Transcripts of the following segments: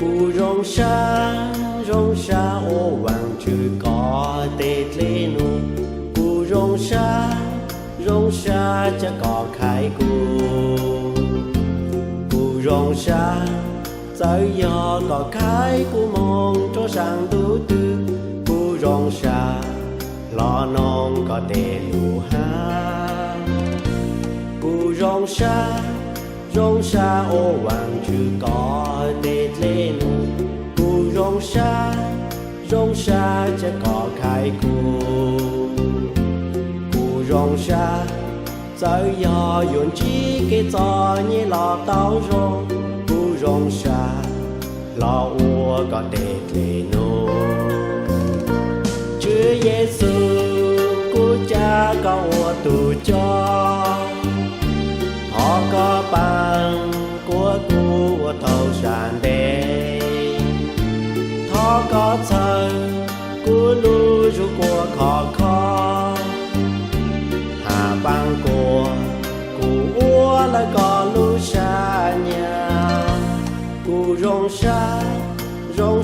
Cù rong xa ô vàng trừ có tết lê nụ. Cù rong xa cha có khai cù. Cù rong xa tới gió có khai cù mong cho sang tu tư. Cù rong xa lo nong có tê lù ha. Cù rong xa ô vàng trừ có tết lê nụ. Cù rong xa cha có khai cù. Cù rong xa tới gió yun chỉ cái gió như lò tao rong. Cù rong xa lo ua có tết lê nụ. Chúa Giêsu cú cha có ua tu cho. Họ có bằng của cú thâu sàn đê. Họ có thơ cú lưu ru của khó khó. Hà bằng của cú ua lại có lưu xa nhà. Cú rong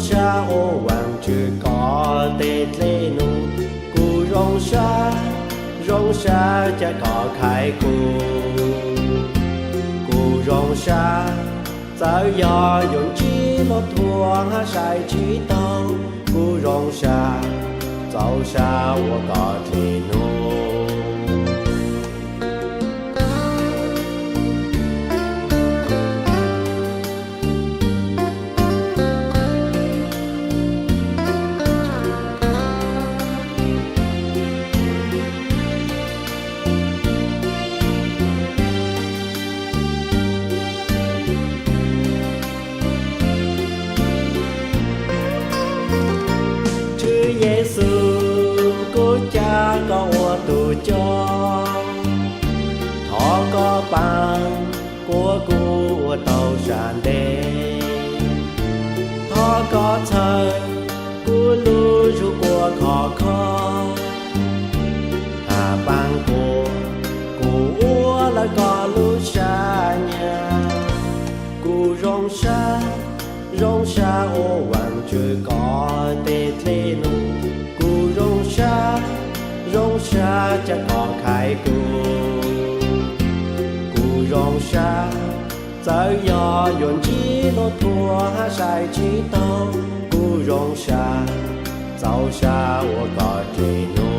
xa ô vàng trừ có tết lê nụ. Cú rong xa cha có khai cù. Cù rong xa tới gió yun chỉ lo thua ha sai chỉ tao. Cù rong xa dẫu xa wo có thể nô. Giêsu cố cha có ua tu cho. Họ có bằng của cú tàu sàn đê. Họ có thơ cú lưu ru của khó khó. Hà bằng của cú ua lại có lưu xa nhà. Cú rong xa ô vàng trừ có tết lê nụ. Cù rong xa cha có khai cù. Cù rong xa tới gió yun chỉ lo thua ha sai chỉ tao. Cù rong xa dẫu xa wo có thể nô.